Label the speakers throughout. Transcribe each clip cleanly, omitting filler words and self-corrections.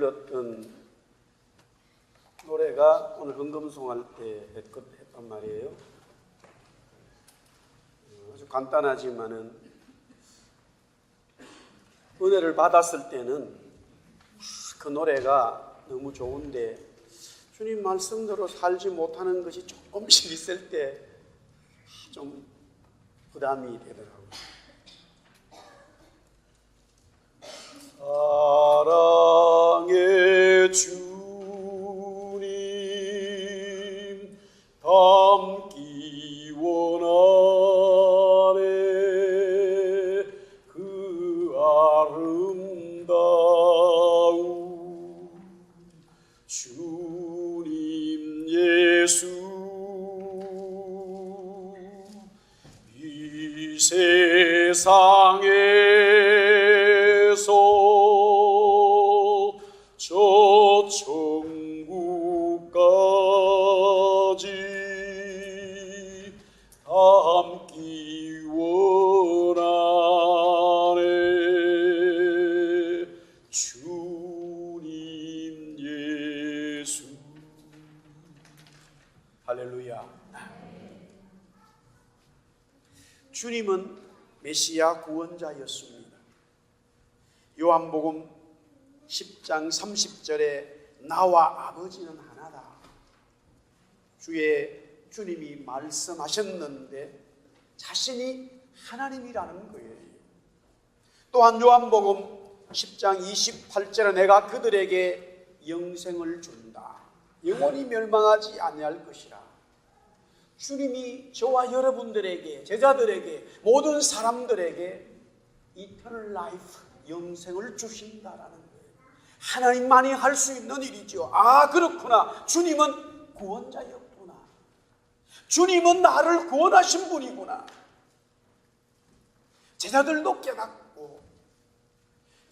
Speaker 1: 불렀던 노래가 오늘 헌금송할 때 했단 말이에요. 아주 간단하지만은 은혜를 받았을 때는 그 노래가 너무 좋은데 주님 말씀대로 살지 못하는 것이 조금씩 있을 때 좀 부담이 되더라고요. 사랑의 주님 닮기 원하네. 그 아름다운 주님 예수 이 세상에서 저 천국까지 닮기 원하네. 주님 예수. 할렐루야. 주님은 메시아 구원자였습니다. 요한복음 10장 30절에 나와 아버지는 하나다. 주님이 말씀하셨는데 자신이 하나님이라는 거예요. 또한 요한복음 10장 28절에 내가 그들에게 영생을 준다. 영원히 멸망하지 아니할 것이라. 주님이 저와 여러분들에게, 제자들에게, 모든 사람들에게 이터널 라이프, 영생을 주신다라는 거예요. 하나님만이 할 수 있는 일이죠. 아, 그렇구나. 주님은 구원자였구나. 주님은 나를 구원하신 분이구나. 제자들도 깨닫고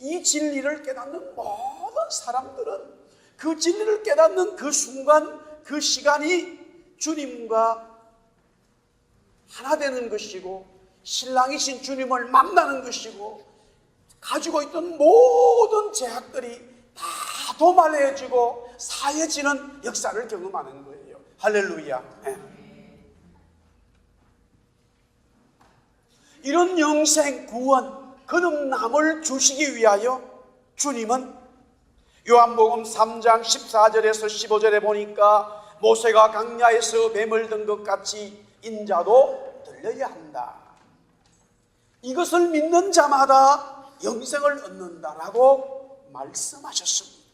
Speaker 1: 이 진리를 깨닫는 모든 사람들은 그 진리를 깨닫는 그 순간, 그 시간이 주님과 하나 되는 것이고 신랑이신 주님을 만나는 것이고 가지고 있던 모든 죄악들이 다 도말해지고 사해지는 역사를 경험하는 거예요. 할렐루야. 네. 이런 영생, 구원, 거듭남을 주시기 위하여 주님은 요한복음 3장 14절에서 15절에 보니까 모세가 광야에서 뱀을 든 것 같이 인자도 들려야 한다. 이것을 믿는 자마다 영생을 얻는다라고 말씀하셨습니다.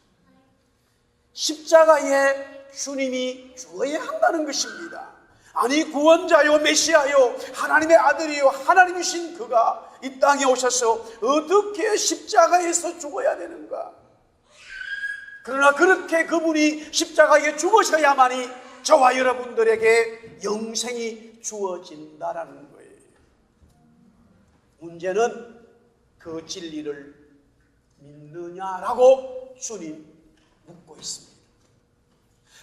Speaker 1: 십자가에 주님이 죽어야 한다는 것입니다. 아니, 구원자요 메시아요 하나님의 아들이요 하나님이신 그가 이 땅에 오셔서 어떻게 십자가에서 죽어야 되는가? 그러나 그렇게 그분이 십자가에 죽으셔야만이 저와 여러분들에게 영생이 주어진다라는 거예요. 문제는 그 진리를 믿느냐라고 주님 묻고 있습니다.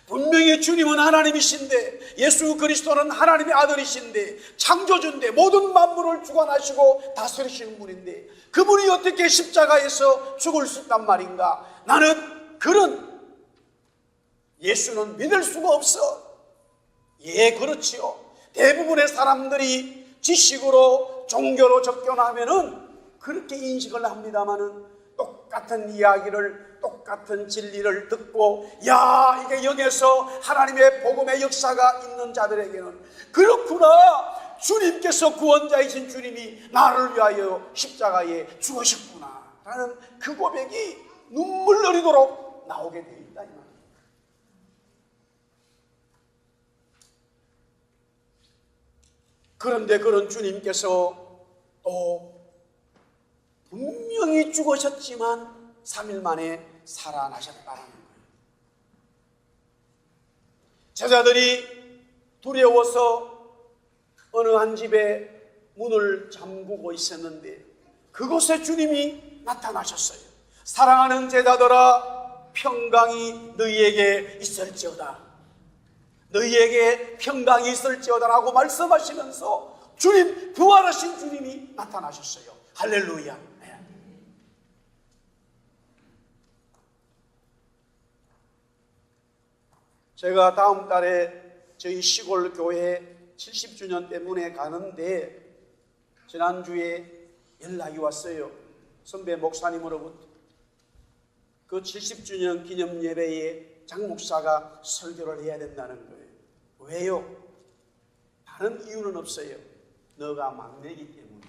Speaker 1: 분명히 주님은 하나님이신데, 예수 그리스도는 하나님의 아들이신데, 창조주인데, 모든 만물을 주관하시고 다스리시는 분인데 그분이 어떻게 십자가에서 죽을 수 있단 말인가? 나는 그런 예수는 믿을 수가 없어. 예, 그렇지요. 대부분의 사람들이 지식으로 종교로 접견하면은 그렇게 인식을 합니다마는 똑같은 이야기를, 똑같은 진리를 듣고 야, 이게 영에서 하나님의 복음의 역사가 있는 자들에게는 그렇구나, 주님께서 구원자이신 주님이 나를 위하여 십자가에 죽으셨구나 라는 그 고백이 눈물 흘리도록 나오게 되어 있다 이 말이에요. 그런데 그런 주님께서 또 분명히 죽으셨지만 3일 만에 살아나셨다는 거예요. 제자들이 두려워서 어느 한 집에 문을 잠그고 있었는데 그곳에 주님이 나타나셨어요. 사랑하는 제자들아, 평강이 너희에게 있을지어다. 너희에게 평강이 있을지어다 라고 말씀하시면서 주님, 부활하신 주님이 나타나셨어요. 할렐루야. 제가 다음 달에 저희 시골 교회 70주년 때문에 가는데 지난주에 연락이 왔어요. 선배 목사님으로부터. 그 70주년 기념 예배에 장 목사가 설교를 해야 된다는 거예요. 왜요? 다른 이유는 없어요. 너가 막내이기 때문에.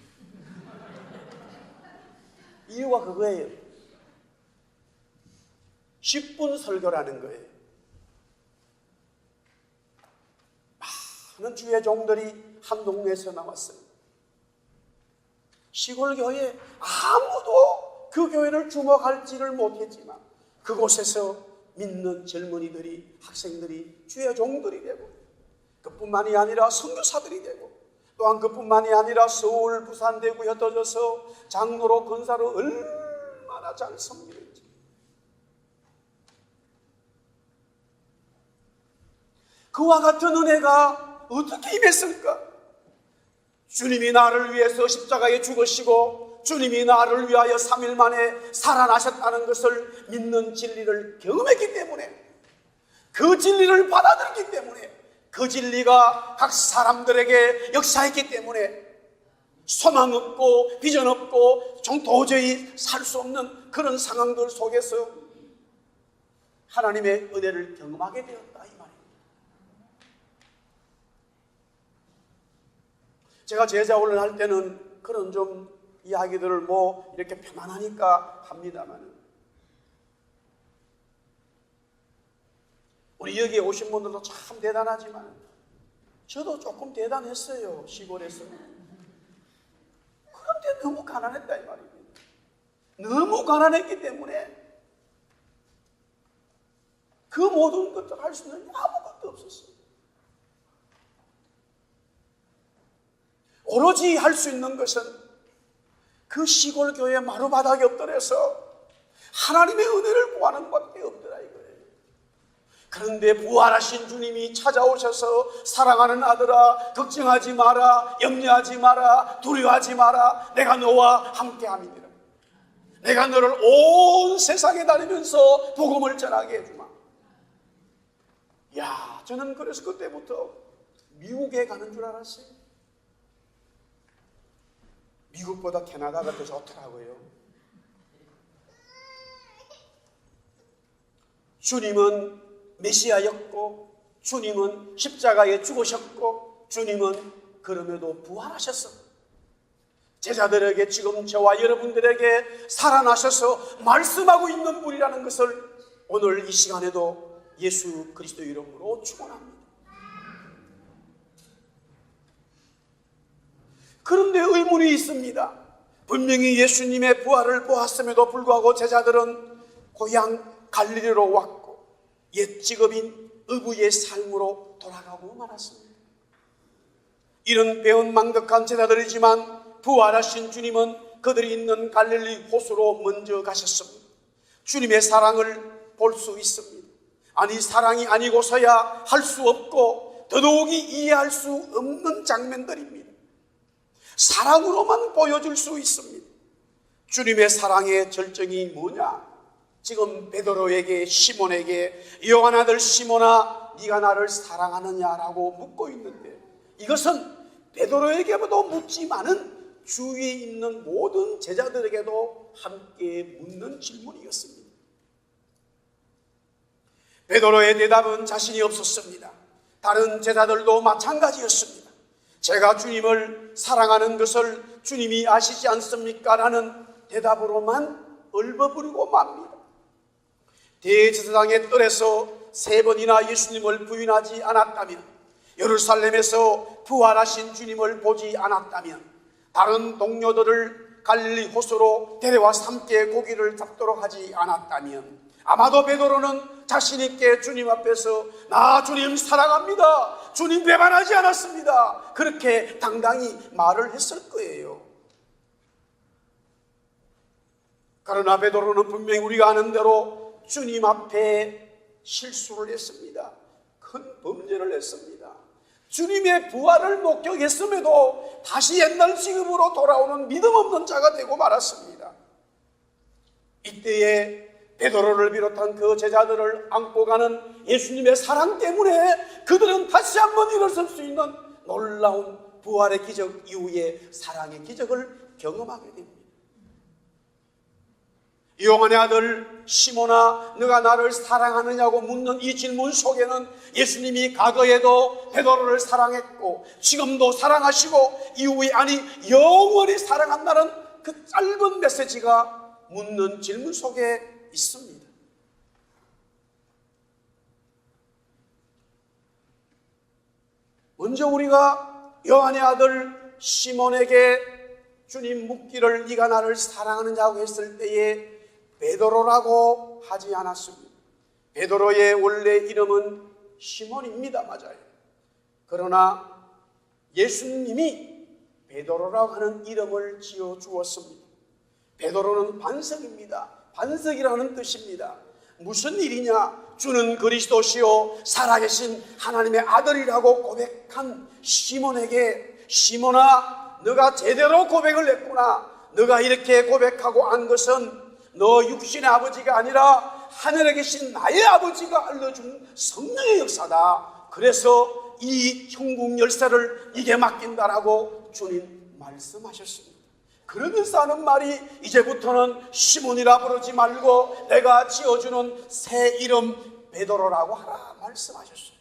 Speaker 1: 이유가 그거예요. 10분 설교라는 거예요. 많은 주의 종들이 한 동네에서 나왔어요. 시골 교회 아무도 그 교회를 주목할지를 못했지만 그곳에서 믿는 젊은이들이, 학생들이 주의 종들이 되고, 그뿐만이 아니라 선교사들이 되고, 또한 그뿐만이 아니라 서울, 부산, 대구에 흩어져서 장로로 권사로 얼마나 잘 섬기는지. 그와 같은 은혜가 어떻게 임했을까? 주님이 나를 위해서 십자가에 죽으시고 주님이 나를 위하여 3일 만에 살아나셨다는 것을 믿는 진리를 경험했기 때문에, 그 진리를 받아들였기 때문에, 그 진리가 각 사람들에게 역사했기 때문에 소망 없고 비전 없고 도저히 살 수 없는 그런 상황들 속에서 하나님의 은혜를 경험하게 되었다, 이 말입니다. 제가 제자 훈련할 때는 그런 좀 이야기들을 이렇게 편안하니까 합니다만, 우리 여기에 오신 분들도 참 대단하지만 저도 조금 대단했어요. 시골에서. 그런데 너무 가난했다, 이 말입니다. 너무 가난했기 때문에 그 모든 것들 할 수 있는 아무것도 없었어요. 오로지 할 수 있는 것은 그 시골 교회 마루바닥 엎드려서 하나님의 은혜를 구하는 것밖에 없더라, 이거예요. 그런데 부활하신 주님이 찾아오셔서 사랑하는 아들아, 걱정하지 마라, 염려하지 마라, 두려워하지 마라, 내가 너와 함께함이니라. 내가 너를 온 세상에 다니면서 복음을 전하게 해주마. 야, 저는 그래서 그때부터 미국에 가는 줄 알았어요. 미국보다 캐나다가 더 좋더라고요. 주님은 메시아였고, 주님은 십자가에 죽으셨고, 주님은 그럼에도 부활하셨어. 제자들에게, 지금 저와 여러분들에게 살아나셔서 말씀하고 있는 분이라는 것을 오늘 이 시간에도 예수 그리스도 이름으로 축원합니다. 그런데 의문이 있습니다. 분명히 예수님의 부활을 보았음에도 불구하고 제자들은 고향 갈릴리로 왔고 옛 직업인 어부의 삶으로 돌아가고 말았습니다. 이런 배은망덕한 제자들이지만 부활하신 주님은 그들이 있는 갈릴리 호수로 먼저 가셨습니다. 주님의 사랑을 볼 수 있습니다. 아니, 사랑이 아니고서야 할 수 없고 더더욱이 이해할 수 없는 장면들입니다. 사랑으로만 보여줄 수 있습니다. 주님의 사랑의 절정이 뭐냐? 지금 베드로에게, 시몬에게 요한 아들 시몬아, 네가 나를 사랑하느냐라고 묻고 있는데, 이것은 베드로에게도 묻지만은 주위에 있는 모든 제자들에게도 함께 묻는 질문이었습니다. 베드로의 대답은 자신이 없었습니다. 다른 제자들도 마찬가지였습니다. 제가 주님을 사랑하는 것을 주님이 아시지 않습니까? 라는 대답으로만 얼버무리고 맙니다. 대제사장의 뜰에서 3번이나 예수님을 부인하지 않았다면, 예루살렘에서 부활하신 주님을 보지 않았다면, 다른 동료들을 갈릴리 호수로 데려와서 함께 고기를 잡도록 하지 않았다면, 아마도 베드로는 자신 있게 주님 앞에서 나 주님 사랑합니다, 주님 배반하지 않았습니다, 그렇게 당당히 말을 했을 거예요. 그러나 베드로는 분명히 우리가 아는 대로 주님 앞에 실수를 했습니다. 큰 범죄를 했습니다. 주님의 부활을 목격했음에도 다시 옛날 지금으로 돌아오는 믿음 없는 자가 되고 말았습니다. 이때에 베드로를 비롯한 그 제자들을 안고 가는 예수님의 사랑 때문에 그들은 다시 한번 일어설 수 있는 놀라운 부활의 기적 이후에 사랑의 기적을 경험하게 됩니다. 요한의 아들 시몬아, 너가 나를 사랑하느냐고 묻는 이 질문 속에는 예수님이 과거에도 베드로를 사랑했고 지금도 사랑하시고 이후에, 아니 영원히 사랑한다는 그 짧은 메시지가 묻는 질문 속에 있습니다. 먼저 우리가 요한의 아들 시몬에게 주님 묻기를 네가 나를 사랑하느냐고 했을 때에 베드로라고 하지 않았습니다. 베드로의 원래 이름은 시몬입니다. 맞아요. 그러나 예수님이 베드로라고 하는 이름을 지어 주었습니다. 베드로는 반석입니다. 반석이라는 뜻입니다. 무슨 일이냐? 주는 그리스도시요 살아계신 하나님의 아들이라고 고백한 시몬에게, 시몬아, 너가 제대로 고백을 했구나. 너가 이렇게 고백하고 안 것은 너 육신의 아버지가 아니라 하늘에 계신 나의 아버지가 알려준 성령의 역사다. 그래서 이 천국 열쇠를 이게 맡긴다라고 주님 말씀하셨습니다. 그러면서 하는 말이 이제부터는 시몬이라 부르지 말고 내가 지어주는 새 이름 베드로라고 하라 말씀하셨어요.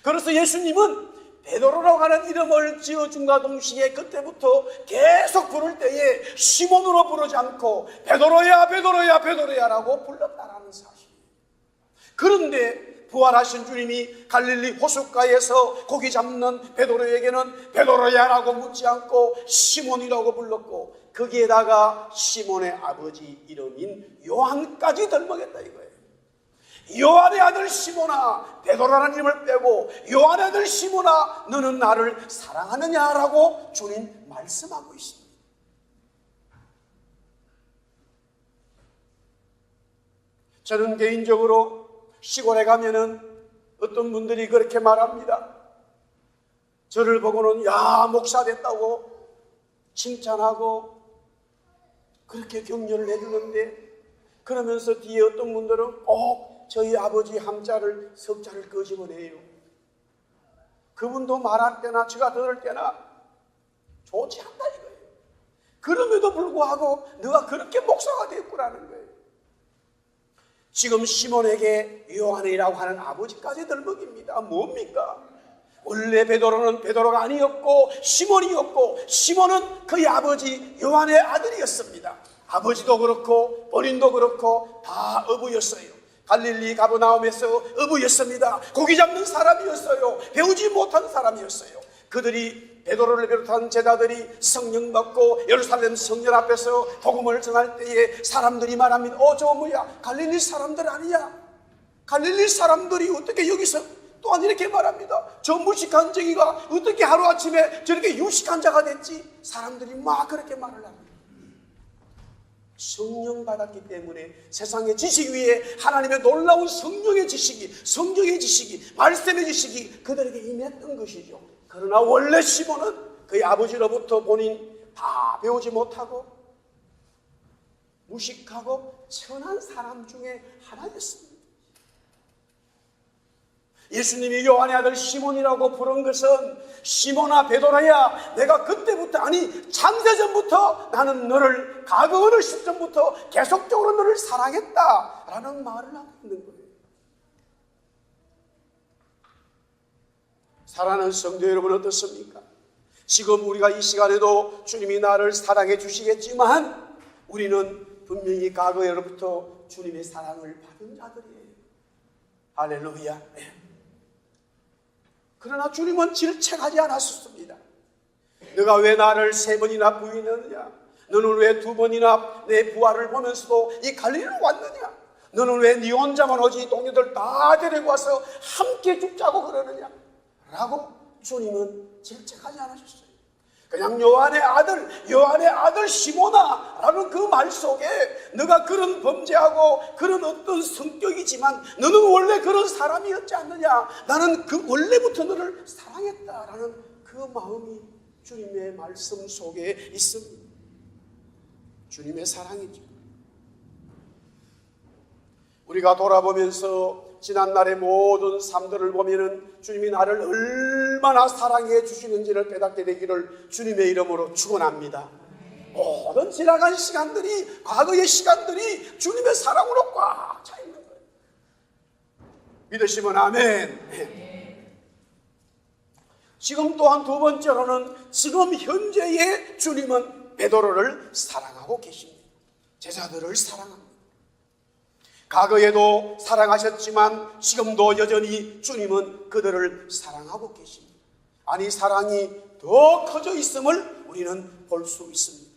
Speaker 1: 그래서 예수님은 베드로라고 하는 이름을 지어준과 동시에 그때부터 계속 부를 때에 시몬으로 부르지 않고 베드로야 베드로야 베드로야라고 불렀다라는 사실이에요. 그런데 부활하신 주님이 갈릴리 호숫가에서 고기 잡는 베드로에게는 베드로야라고 묻지 않고 시몬이라고 불렀고 거기에다가 시몬의 아버지 이름인 요한까지 덜먹였다 이거예요. 요한의 아들 시몬아, 베드로라는 이름을 빼고 요한의 아들 시몬아, 너는 나를 사랑하느냐라고 주님 말씀하고 있습니다. 저는 개인적으로 시골에 가면은 어떤 분들이 그렇게 말합니다. 저를 보고는 야 목사 됐다고 칭찬하고 그렇게 격려를 해주는데, 그러면서 뒤에 어떤 분들은 꼭 저희 아버지 함자를 석자를 끄집어내요. 그분도 말할 때나 제가 들을 때나 좋지 않다 이거예요. 그럼에도 불구하고 너가 그렇게 목사가 됐구라는 거예요. 지금 시몬에게 요한이라고 하는 아버지까지 덜먹입니다. 뭡니까? 원래 베드로는 베드로가 아니었고 시몬이었고, 시몬은 그의 아버지 요한의 아들이었습니다. 아버지도 그렇고 본인도 그렇고 다 어부였어요. 갈릴리 가버나움에서 어부였습니다. 고기 잡는 사람이었어요. 배우지 못한 사람이었어요. 그들이 베드로를 비롯한 제자들이 성령 받고 예루살렘 성전 앞에서 복음을 전할 때에 사람들이 말합니다. 저거 뭐야? 갈릴리 사람들 아니야? 갈릴리 사람들이 어떻게 여기서 또한 이렇게 말합니다. 저 무식한 쟁이가 어떻게 하루아침에 저렇게 유식한 자가 됐지? 사람들이 막 그렇게 말을 합니다. 성령 받았기 때문에 세상의 지식 위에 하나님의 놀라운 성령의 지식이, 성경의 지식이, 말씀의 지식이 그들에게 임했던 것이죠. 그러나 원래 시몬은 그의 아버지로부터 본인 다 배우지 못하고 무식하고 천한 사람 중에 하나였습니다. 예수님이 요한의 아들 시몬이라고 부른 것은 시몬아 베드로야, 내가 그때부터, 아니 창세전부터 나는 너를, 과거 어느 시점부터 계속적으로 너를 사랑했다라는 말을 하고 있는 거예요. 사랑하는 성도 여러분 어떻습니까? 지금 우리가 이 시간에도 주님이 나를 사랑해 주시겠지만 우리는 분명히 과거에로부터 주님의 사랑을 받은 자들이에요. 할렐루야. 그러나 주님은 질책하지 않았습니다. 너가 왜 나를 3번이나 부인하느냐? 너는 왜 2번이나 내 부활을 보면서도 이 갈릴리로 왔느냐? 너는 왜 네 혼자만 오지 동료들 다 데리고 와서 함께 죽자고 그러느냐? 라고 주님은 질책하지 않으셨어요. 그냥 요한의 아들 시몬아 라는 그 말 속에 너가 그런 범죄하고 그런 어떤 성격이지만 너는 원래 그런 사람이었지 않느냐? 나는 그 원래부터 너를 사랑했다라는 그 마음이 주님의 말씀 속에 있습니다. 주님의 사랑이죠. 우리가 돌아보면서 지난날의 모든 삶들을 보면은 주님이 나를 얼마나 사랑해 주시는지를 깨닫게 되기를 주님의 이름으로 축원합니다. 모든 지나간 시간들이, 과거의 시간들이 주님의 사랑으로 꽉 차 있는 거예요. 믿으시면 아멘. 지금 또한 두 번째로는 지금 현재의 주님은 베드로를 사랑하고 계십니다. 제자들을 사랑합니다. 과거에도 사랑하셨지만 지금도 여전히 주님은 그들을 사랑하고 계십니다. 아니, 사랑이 더 커져 있음을 우리는 볼 수 있습니다.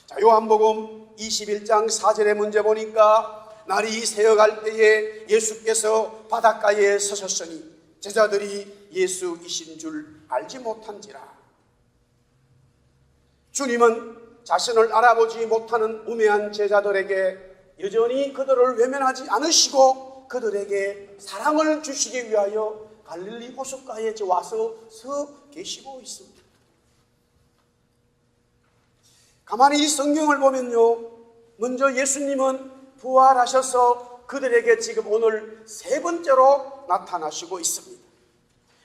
Speaker 1: 자, 요한복음 21장 4절의 문제 보니까 날이 새어갈 때에 예수께서 바닷가에 서셨으니 제자들이 예수이신 줄 알지 못한지라. 주님은 자신을 알아보지 못하는 우매한 제자들에게 여전히 그들을 외면하지 않으시고 그들에게 사랑을 주시기 위하여 갈릴리 호숫가에 와서 서 계시고 있습니다. 가만히 이 성경을 보면요, 먼저 예수님은 부활하셔서 그들에게 지금 오늘 세 번째로 나타나시고 있습니다.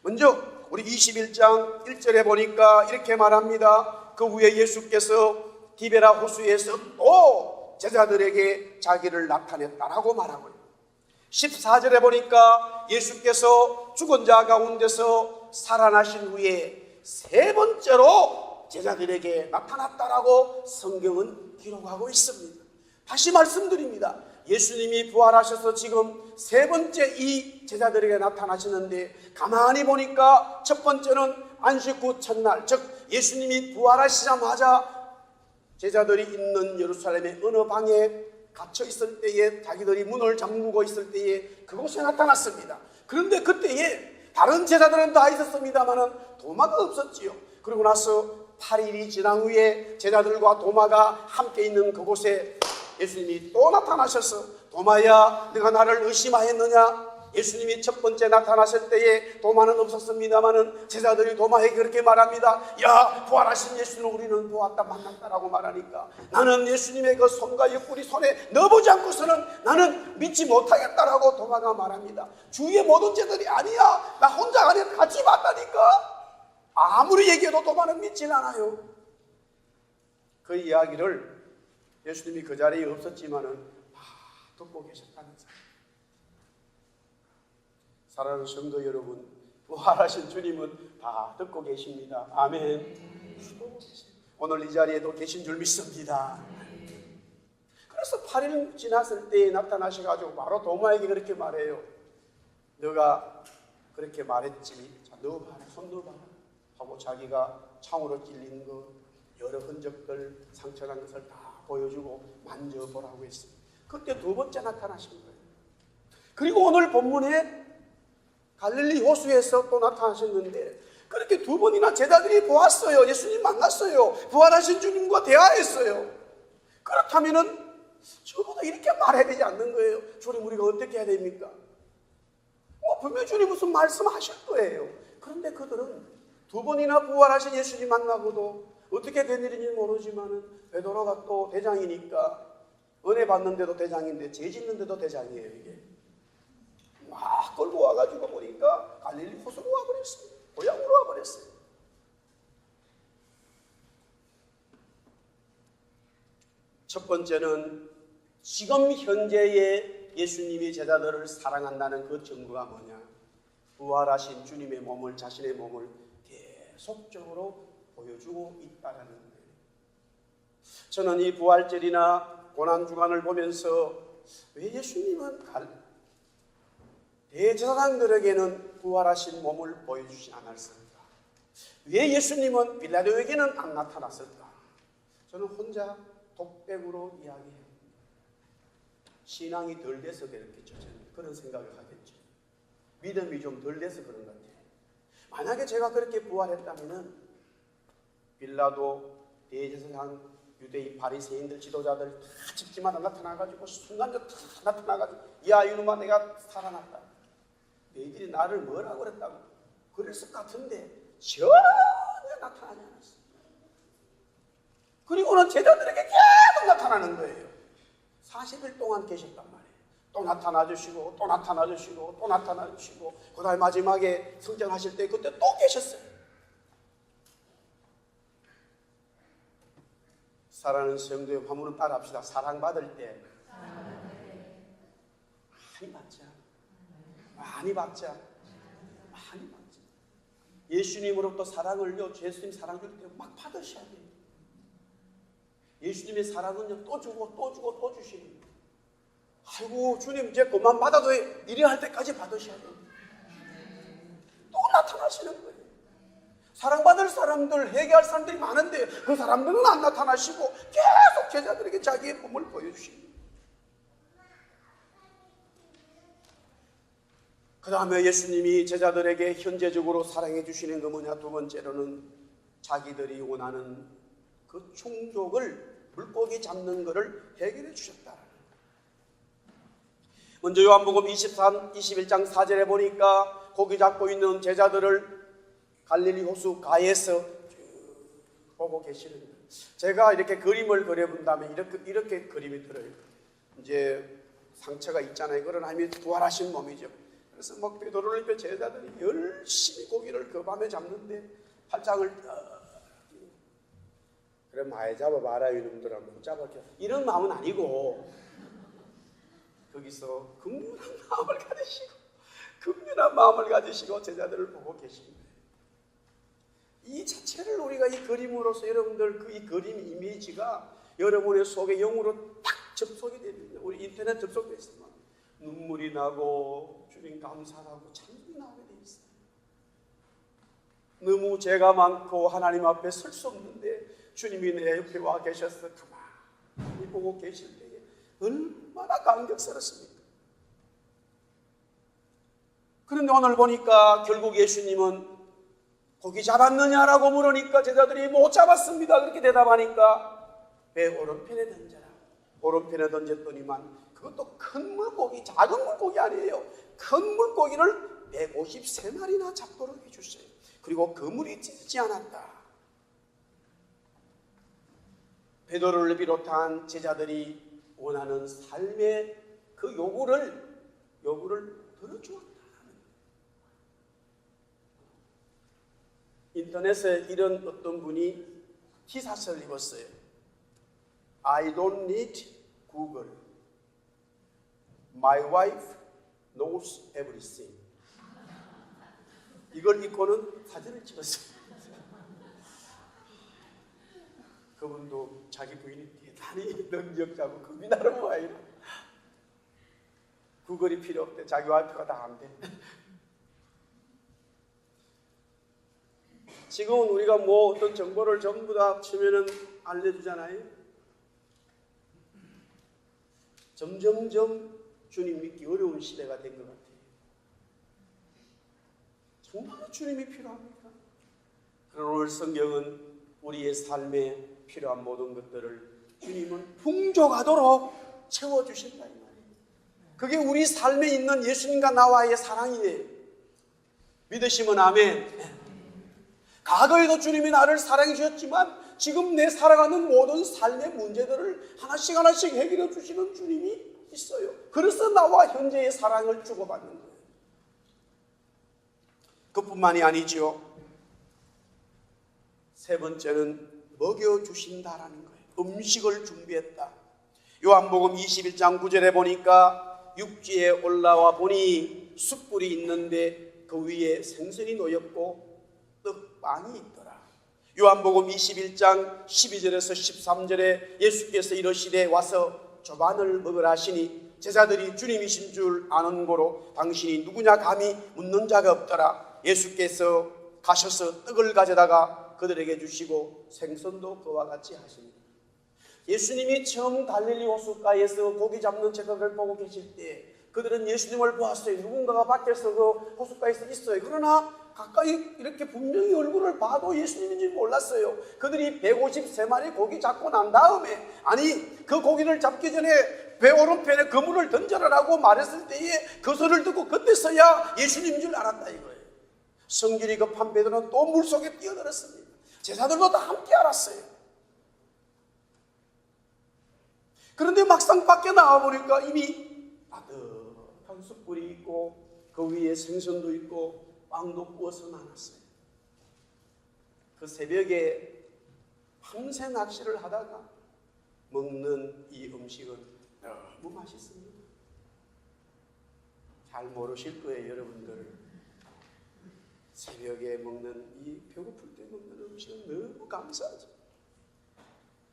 Speaker 1: 먼저 우리 21장 1절에 보니까 이렇게 말합니다. 그 후에 예수께서 디베라 호수에서 또 제자들에게 자기를 나타냈다라고 말하고요. 14절에 보니까 예수께서 죽은 자 가운데서 살아나신 후에 세 번째로 제자들에게 나타났다라고 성경은 기록하고 있습니다. 다시 말씀드립니다. 예수님이 부활하셔서 지금 세 번째 이 제자들에게 나타나시는데, 가만히 보니까 첫 번째는 안식 후 첫날, 즉 예수님이 부활하시자마자 제자들이 있는 예루살렘의 어느 방에 갇혀 있을 때에, 자기들이 문을 잠그고 있을 때에 그곳에 나타났습니다. 그런데 그때에 다른 제자들은 다 있었습니다마는 도마가 없었지요. 그러고 나서 8일이 지난 후에 제자들과 도마가 함께 있는 그곳에 예수님이 또 나타나셔서, 도마야, 네가 나를 의심하였느냐? 예수님이 첫 번째 나타나실 때에 도마는 없었습니다마는 제자들이 도마에게 그렇게 말합니다. 야, 부활하신 예수는 우리는 보았다, 만났다라고 말하니까 나는 예수님의 그 손과 옆구리 손에 넣어보지 않고서는 나는 믿지 못하겠다라고 도마가 말합니다. 주위의 모든 제자들이 아니야, 나 혼자 아니야, 같이 봤다니까. 아무리 얘기해도 도마는 믿질 않아요. 그 이야기를 예수님이 그 자리에 없었지만은 듣고 계셨다면서요. 사랑하는 성도 여러분, 부활하신 주님은 다 듣고 계십니다. 아멘. 오늘 이 자리에도 계신 줄 믿습니다. 그래서 8일 지났을 때 나타나셔가지고 바로 도마에게 그렇게 말해요. 너가 그렇게 말했지, 자, 넣어봐라, 손 넣어봐라 하고 자기가 창으로 찔린 것, 여러 흔적들, 상처난 것을 다 보여주고 만져보라고 했습니다. 그때 두 번째 나타나신 거예요. 그리고 오늘 본문에 갈릴리 호수에서 또 나타나셨는데, 그렇게 두 번이나 제자들이 보았어요. 예수님 만났어요. 부활하신 주님과 대화했어요. 그렇다면은 저보다 이렇게 말해야 되지 않는 거예요. 주님, 우리가 어떻게 해야 됩니까? 분명히 주님 무슨 말씀하실 거예요. 그런데 그들은 두 번이나 부활하신 예수님 만나고도 어떻게 된 일인지 모르지만은 베드로가 또 대장이니까, 은혜 받는데도 대장인데 죄 짓는데도 대장이에요. 이게 막 끌고 와가지고 보니까 갈릴리 호수로 와버렸어요. 고향으로 와버렸어요. 첫 번째는 지금 현재의 예수님이 제자들을 사랑한다는 그 증거가 뭐냐? 부활하신 주님의 몸을, 자신의 몸을 계속적으로 보여주고 있다는 거예요. 저는 이 부활절이나 고난주간을 보면서 왜 예수님은 대제사장들에게는 부활하신 몸을 보여주지 않았을까? 왜 예수님은 빌라도에게는 안 나타났을까? 저는 혼자 독백으로 이야기해요. 신앙이 덜 돼서 그렇겠죠. 저는 그런 생각을 하겠죠. 믿음이 좀 덜 돼서 그런 것 같아요. 만약에 제가 그렇게 부활했다면은 빌라도, 대제사장, 유대인 바리새인들, 지도자들 다 집집마다 나타나가지고 순간적으로 다 나타나가지고, 야, 이놈아, 내가 살아났다. 너희들이 나를 뭐라고 그랬다고 그랬을 것 같은데 전혀 나타나지 않았어요. 그리고는 제자들에게 계속 나타나는 거예요. 40일 동안 계셨단 말이에요. 또 나타나 주시고 또 나타나 주시고 또 나타나 주시고 그 다음에 마지막에 성장하실 때 그때 또 계셨어요. 사랑하는 성도의 화문을 따라합시다. 사랑받을 때 많이 받자. 많이 받자. 많이 받자. 예수님으로부터 사랑을요, 예수님 사랑 줄 때 막 받으셔야 돼요. 예수님의 사랑은요, 또 주고 또 주고 또 주시는 거예요. 아이고 주님 이제 그만 받아도 이래 할 때까지 받으셔야 돼요. 또 나타나시는 거예요. 사랑받을 사람들, 회개할 사람들이 많은데 그 사람들은 안 나타나시고 계속 제자들에게 자기의 몸을 보여주십니다. 그 다음에 예수님이 제자들에게 현재적으로 사랑해 주시는 거 뭐냐? 두 번째로는 자기들이 원하는 그 충족을 물고기 잡는 것을 해결해 주셨다. 먼저 요한복음 21장 4절에 보니까 고기 잡고 있는 제자들을 갈릴리 호수 가에서 보고 계시는 거예요. 제가 이렇게 그림을 그려본다면 이렇게 그림이 들어요. 이제 상처가 있잖아요. 그러나 하나님이 부활하신 몸이죠. 그래서 막 베드로를 입혀 제자들이 열심히 고기를 그 밤에 잡는데 팔짱을 그래 많이 잡아봐라 이놈들아 못 잡았겠어. 이런 마음은 아니고 거기서 긍휼한 마음을 가지시고 제자들을 보고 계십니다. 이 자체를 우리가 이 그림으로서 여러분들 이 그림 이미지가 여러분의 속에 영으로 딱 접속이 됩니다. 우리 인터넷 접속돼 있으면 눈물이 나고 주님 감사하고 찬송이 나오게 돼 있어요. 너무 죄가 많고 하나님 앞에 설 수 없는데 주님이 내 옆에 와 계셔서 가만히 보고 계실 때에 얼마나 감격스럽습니까? 그런데 오늘 보니까 결국 예수님은 고기 잡았느냐라고 물으니까 제자들이 못 잡았습니다. 그렇게 대답하니까 배 오른편에 던져라. 오른편에 던졌더니만 그것도 큰 물고기, 작은 물고기 아니에요. 큰 물고기를 153마리나 잡도록 해주세요. 그리고 그물이 찢지 않았다. 베드로를 비롯한 제자들이 원하는 삶의 그 요구를 들어주었다. 인터넷에 이런 어떤 분이 기사서를 입었어요. I don't need Google. My wife knows everything. 이걸 입고는 사진을 찍었어요. 그분도 자기 부인이 대단히 능력자고 겁이 나는 모양이라 구글이 필요 없대. 자기 와이프가 다 안 돼. 지금은 우리가 뭐 어떤 정보를 전부 다 치면은 알려주잖아요. 점점점 주님 믿기 어려운 시대가 된 것 같아요. 정말로 주님이 필요합니까? 그러나 오늘 성경은 우리의 삶에 필요한 모든 것들을 주님은 풍족하도록 채워주신다 이 말이에요. 그게 우리 삶에 있는 예수님과 나와의 사랑이에요. 믿으시면 아멘. 과거에도 주님이 나를 사랑해 주셨지만 지금 내 살아가는 모든 삶의 문제들을 하나씩 하나씩 해결해 주시는 주님이 있어요. 그래서 나와 현재의 사랑을 주고받는 거예요. 그뿐만이 아니죠. 세 번째는 먹여주신다라는 거예요. 음식을 준비했다. 요한복음 21장 9절에 보니까 육지에 올라와 보니 숯불이 있는데 그 위에 생선이 놓였고 떡빵이 있더라. 요한복음 21장 12절에서 13절에 예수께서 이르시되 와서 조반을 먹으라 하시니 제자들이 주님이신 줄 아는 고로 당신이 누구냐 감히 묻는 자가 없더라. 예수께서 가셔서 떡을 가져다가 그들에게 주시고 생선도 그와 같이 하시니 예수님이 처음 갈릴리 호숫가에서 고기 잡는 제자들을 보고 계실 때 그들은 예수님을 보았어요. 누군가가 밖에서 그 호숫가에서 있어요. 그러나 가까이 이렇게 분명히 얼굴을 봐도 예수님인지 몰랐어요. 그들이 153마리 고기 잡고 난 다음에 아니 그 고기를 잡기 전에 배 오른편에 그물을 던져라라고 말했을 때에 그 소리를 듣고 그때서야 예수님인 줄 알았다 이거예요. 성질이 급한 베드로는 또 물속에 뛰어들었습니다. 제자들도 다 함께 알았어요. 그런데 막상 밖에 나와보니까 이미 따뜻한 숯불이 있고 그 위에 생선도 있고 빵도 구워서 나눴어요. 그 새벽에 밤새 낚시를 하다가 먹는 이 음식은 너무 맛있습니다. 잘 모르실 거예요, 여러분들. 새벽에 먹는 이 배고플 때 먹는 음식은 너무 감사하죠.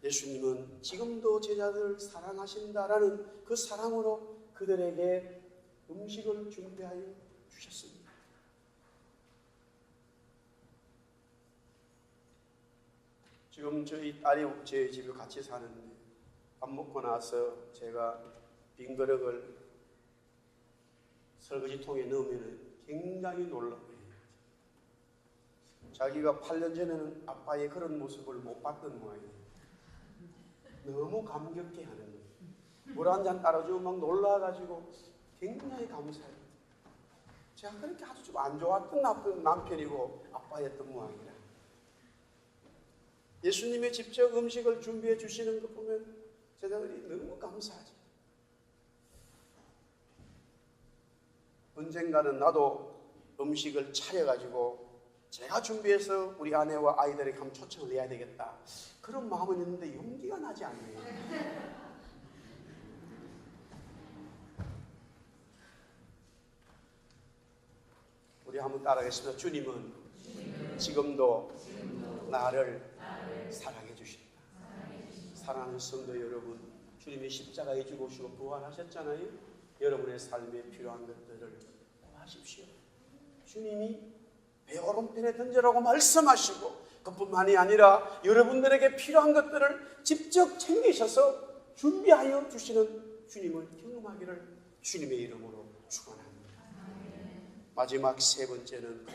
Speaker 1: 예수님은 지금도 제자들을 사랑하신다라는 그 사랑으로 그들에게 음식을 준비하여 주셨습니다. 지금 저희 딸이 제 집에 같이 사는데 밥 먹고 나서 제가 빈 그릇을 설거지통에 넣으면 굉장히 놀라요. 자기가 8년 전에는 아빠의 그런 모습을 못 봤던 모양이에요. 너무 감격해 하는 거예요. 물 한 잔 따라주면 막 놀라가지고 굉장히 감사해요. 제가 그렇게 아주 좀 안 좋았던 나쁜 남편이고 아빠였던 모양이라. 예수님이 직접 음식을 준비해 주시는 거 보면 제자들이 너무 감사하죠. 언젠가는 나도 음식을 차려가지고 제가 준비해서 우리 아내와 아이들에게 한번 초청을 해야 되겠다. 그런 마음은 있는데 용기가 나지 않네요. 우리 한번 따라하겠습니다. 주님은 지금도 나를 사랑해 주신다. 사랑하는 성도 여러분, 주님이 십자가에 죽으시고 부활하셨잖아요. 여러분의 삶에 필요한 것들을 구하십시오. 주님이 배 오른편에 던지라고 말씀하시고 그뿐만이 아니라 여러분들에게 필요한 것들을 직접 챙기셔서 준비하여 주시는 주님을 경험하기를 주님의 이름으로 축원합니다. 마지막 세 번째는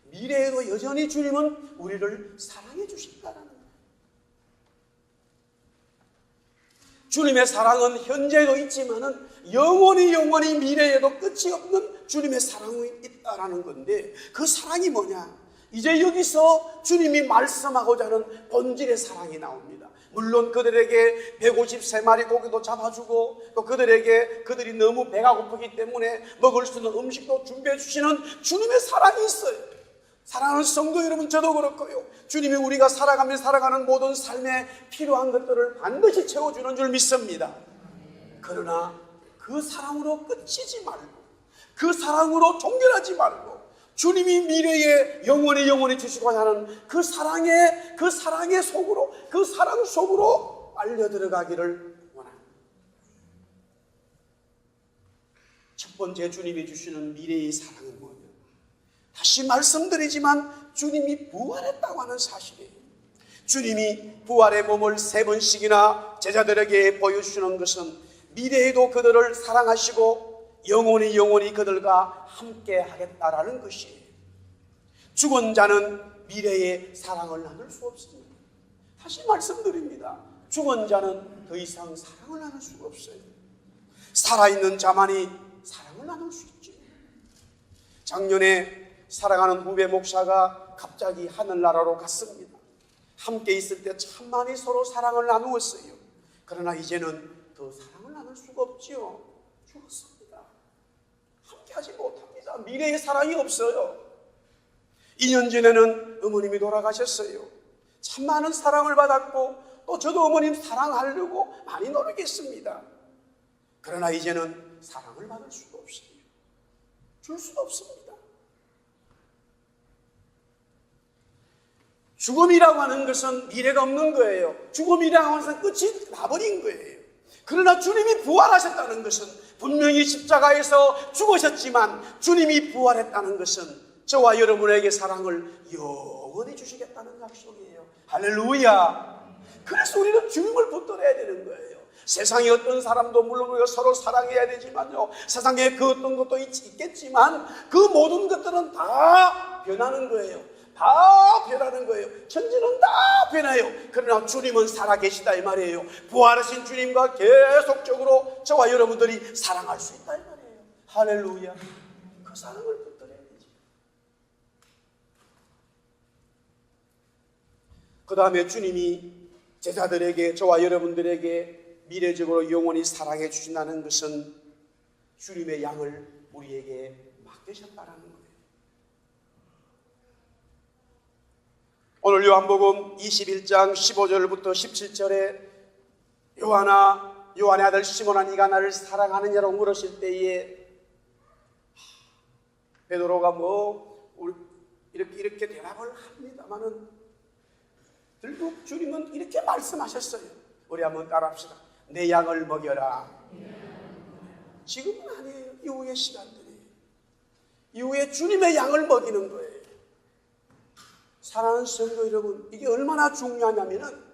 Speaker 1: 미래에도 여전히 주님은 우리를 사랑해 주신다는 거예요. 주님의 사랑은 현재도 있지만은 영원히 미래에도 끝이 없는 주님의 사랑이 있다라는 건데, 그 사랑이 뭐냐? 이제 여기서 주님이 말씀하고자 하는 본질의 사랑이 나옵니다. 물론 그들에게 153마리 고기도 잡아주고 또 그들이 너무 배가 고프기 때문에 먹을 수 있는 음식도 준비해 주시는 주님의 사랑이 있어요. 사랑하는 성도 여러분, 저도 그렇고요. 주님이 우리가 살아가는 모든 삶에 필요한 것들을 반드시 채워주는 줄 믿습니다. 그러나 그 사랑으로 끝이지 말고, 그 사랑으로 종결하지 말고, 주님이 미래에 영원히 주시고자 하는 그 사랑의 속으로, 그 사랑 속으로 빨려 들어가기를 원합니다. 첫 번째 주님이 주시는 미래의 사랑은 뭐냐? 다시 말씀드리지만 주님이 부활했다고 하는 사실이에요. 주님이 부활의 몸을 3번씩이나 제자들에게 보여주시는 것은 미래에도 그들을 사랑하시고 영원히 그들과 함께 하겠다라는 것이에요. 죽은 자는 미래에 사랑을 나눌 수 없습니다. 다시 말씀드립니다. 죽은 자는 더 이상 사랑을 나눌 수가 없어요. 살아있는 자만이 사랑을 나눌 수 있죠. 작년에 사랑하는 후배 목사가 갑자기 하늘나라로 갔습니다. 함께 있을 때 참 많이 서로 사랑을 나누었어요. 그러나 이제는 더 사랑을 나눌 수가 없지요. 죽었습니다. 함께 하지 못합니다. 미래의 사랑이 없어요. 2년 전에는 어머님이 돌아가셨어요. 참 많은 사랑을 받았고 또 저도 어머님 사랑하려고 많이 노력했습니다. 그러나 이제는 사랑을 받을 수가 없어요. 줄 수가 없습니다. 죽음이라고 하는 것은 미래가 없는 거예요. 죽음이라고 하는 것은 끝이 나버린 거예요. 그러나 주님이 부활하셨다는 것은, 분명히 십자가에서 죽으셨지만 주님이 부활했다는 것은 저와 여러분에게 사랑을 영원히 주시겠다는 약속이에요. 할렐루야. 그래서 우리는 주님을 붙들어야 되는 거예요. 세상에 어떤 사람도 물론 우리가 서로 사랑해야 되지만요, 세상에 그 어떤 것도 있겠지만 그 모든 것들은 다 변하는 거예요. 다 변하는 거예요. 천지는 다 변해요. 그러나 주님은 살아계시다 이 말이에요. 부활하신 주님과 계속적으로 저와 여러분들이 사랑할 수 있다 이 말이에요. 할렐루야. 그 사랑을 붙들어야 되죠. 그 다음에 주님이 제자들에게, 저와 여러분들에게 미래적으로 영원히 사랑해 주신다는 것은 주님의 양을 우리에게 맡기셨다라는 거예요. 오늘 요한복음 21장 15절부터 17절에 요한의 아들 시몬아 네가 나를 사랑하느냐고 물으실 때에 베드로가 이렇게 대답을 합니다마는 결국 주님은 이렇게 말씀하셨어요. 우리 한번 따라합시다. 내 양을 먹여라. 지금은 아니에요. 이후의 시간들이에요. 이후에 주님의 양을 먹이는 거예요. 사랑하는 성도 여러분, 이게 얼마나 중요하냐면은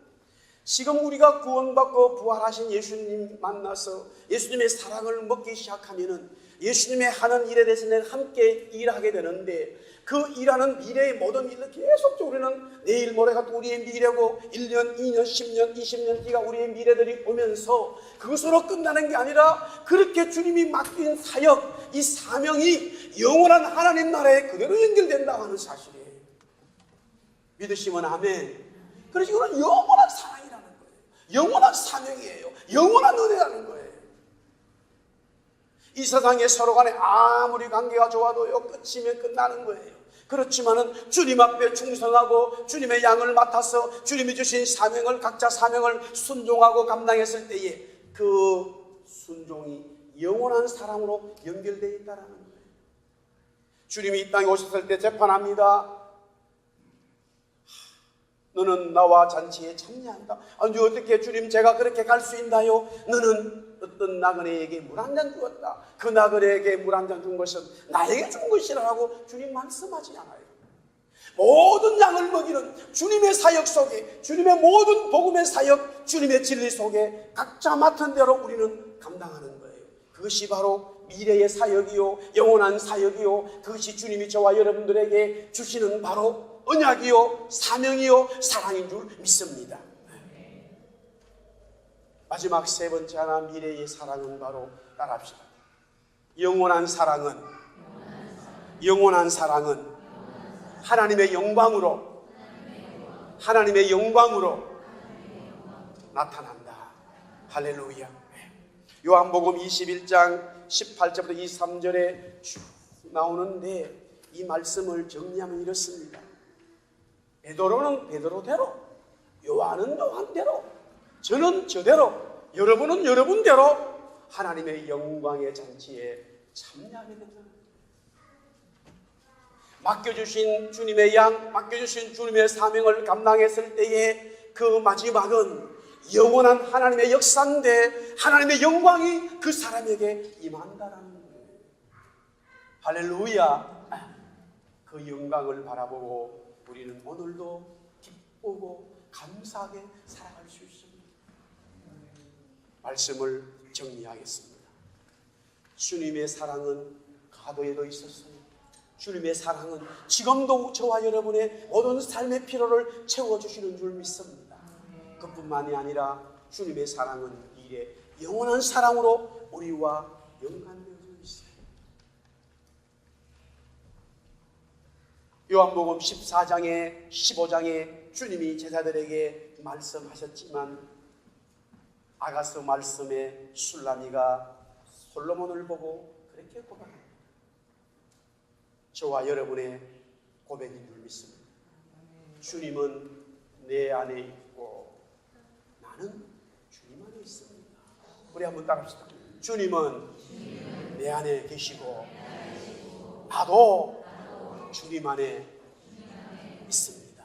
Speaker 1: 지금 우리가 구원받고 부활하신 예수님 만나서 예수님의 사랑을 먹기 시작하면은 예수님의 하는 일에 대해서는 함께 일하게 되는데 그 일하는 미래의 모든 일을 계속적으로 우리는 내일 모레가 또 우리의 미래고 1년, 2년, 10년, 20년 뒤가 우리의 미래들이 오면서 그것으로 끝나는 게 아니라 그렇게 주님이 맡긴 사역, 이 사명이 영원한 하나님 나라에 그대로 연결된다고 하는 사실이에요. 믿으시면 아멘. 그래서 이거는 영원한 사랑이라는 거예요. 영원한 사명이에요. 영원한 은혜라는 거예요. 이 세상에 서로 간에 아무리 관계가 좋아도요, 끝이면 끝나는 거예요. 그렇지만은 주님 앞에 충성하고 주님의 양을 맡아서 주님이 주신 사명을, 각자 사명을 순종하고 감당했을 때에 그 순종이 영원한 사랑으로 연결되어 있다는 거예요. 주님이 이 땅에 오셨을 때 재판합니다. 너는 나와 잔치에 참여한다. 아니 어떻게 주님 제가 그렇게 갈 수 있나요? 너는 어떤 나그네에게 물 한 잔 주었다. 그 나그네에게 물 한 잔 준 것은 나에게 준 것이라고 주님 말씀하지 않아요. 모든 양을 먹이는 주님의 사역 속에, 주님의 모든 복음의 사역, 주님의 진리 속에 각자 맡은 대로 우리는 감당하는 거예요. 그것이 바로 미래의 사역이요, 영원한 사역이요, 그것이 주님이 저와 여러분들에게 주시는 바로 언약이요, 사명이요, 사랑인 줄 믿습니다. 마지막 세 번째 하나, 미래의 사랑은 바로 따라합시다. 영원한 사랑은 하나님의 영광으로 나타난다. 할렐루야. 요한복음 21장 18절부터 23절에 쭉 나오는데 이 말씀을 정리하면 이렇습니다. 베드로는 베드로대로, 요한은 요한대로, 저는 저대로, 여러분은 여러분대로 하나님의 영광의 잔치에 참여하게 된다. 맡겨주신 주님의 양, 맡겨주신 주님의 사명을 감당했을 때에 그 마지막은 영원한 하나님의 역사인데 하나님의 영광이 그 사람에게 임한다라는 거예요. 할렐루야. 그 영광을 바라보고 우리는 오늘도 기쁘고 감사하게 살아갈 수 있습니다. 말씀을 정리하겠습니다. 주님의 사랑은 과거에도 있었어요. 주님의 사랑은 지금도 저와 여러분의 모든 삶의 필요를 채워주시는 줄 믿습니다. 그뿐만이 아니라 주님의 사랑은 이래 영원한 사랑으로 우리와 연관되어 있어요. 요한복음 14장에 15장에 주님이 제자들에게 말씀하셨지만 아가서 말씀에 술라미가 솔로몬을 보고 그렇게 고백합니다. 저와 여러분의 고백인 줄 믿습니다. 주님은 내 안에 있고 나는 주님 안에 있습니다. 우리 한번 따라합시다. 주님은 내 안에 계시고 나도 주님 안에 있습니다.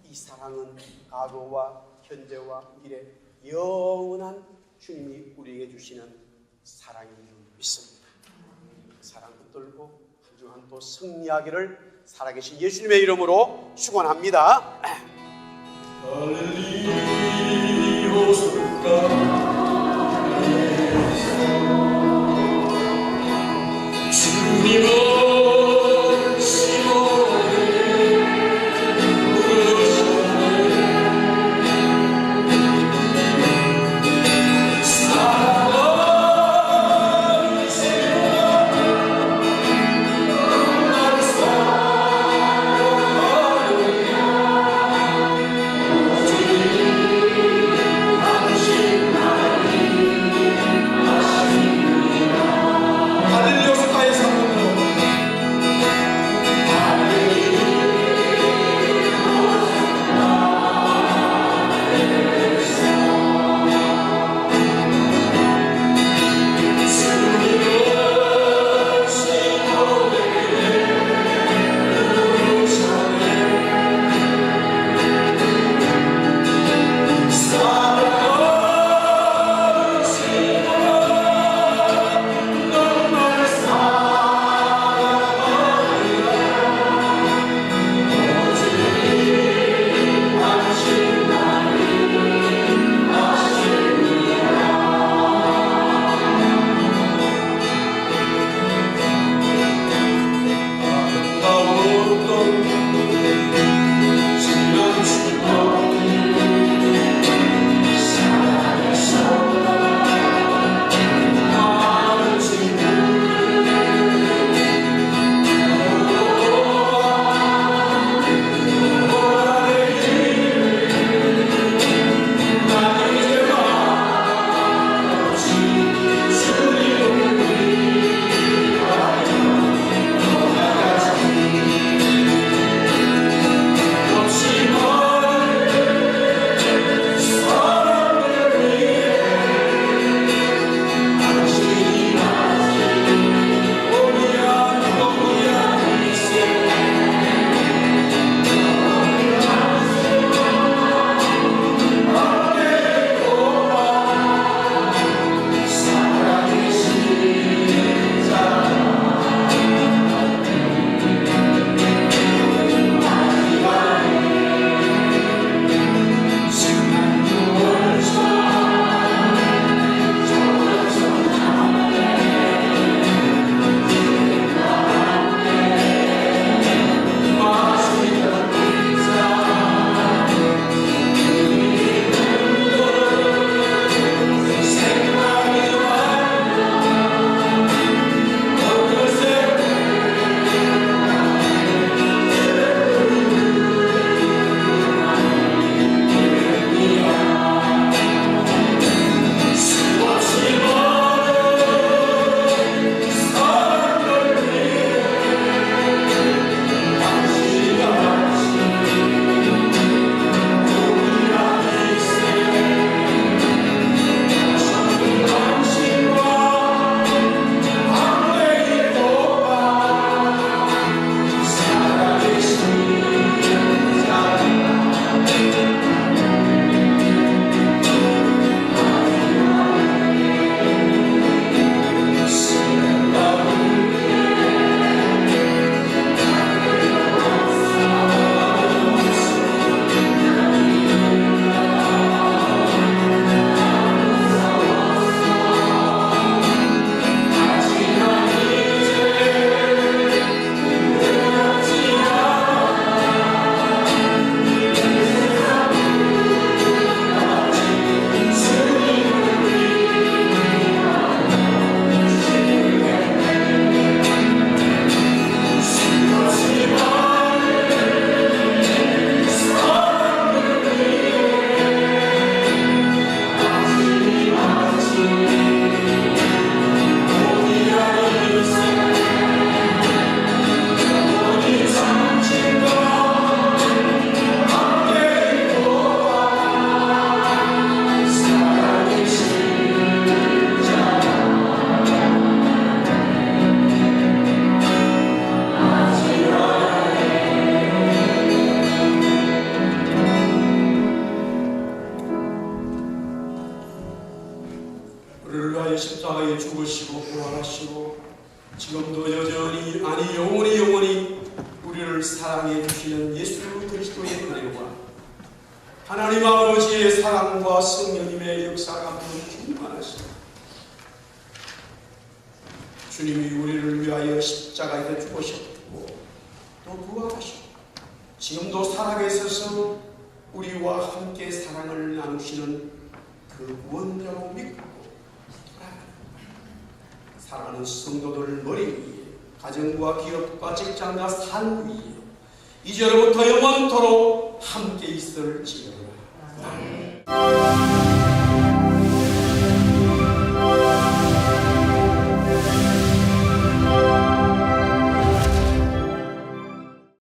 Speaker 1: 이 사랑은 과거와 현재와 미래 영원한 주님이 우리에게 주시는 사랑인 줄 믿습니다. 사랑 붙들고 한주한 또 승리하기를 살아계신 예수님의 이름으로 축원합니다. 주님은 십자가에 죽으시고 부활하시고 지금도 여전히 아니 영원히 우리를 사랑해 주시는 예수 그리스도의 은혜와 하나님 아버지의 사랑과 성령님의 역사가 충만하시고 주님이 우리를 위하여 십자가에 죽으셨고 또 부활하시고 지금도 살아계셔서 우리와 함께 사랑을 나누시는 그 구원자로 믿고 사랑하는 성도들 머리 위에 가정과 기업과 직장과 산 위에 이제로부터 영원토록 함께 있을지어다.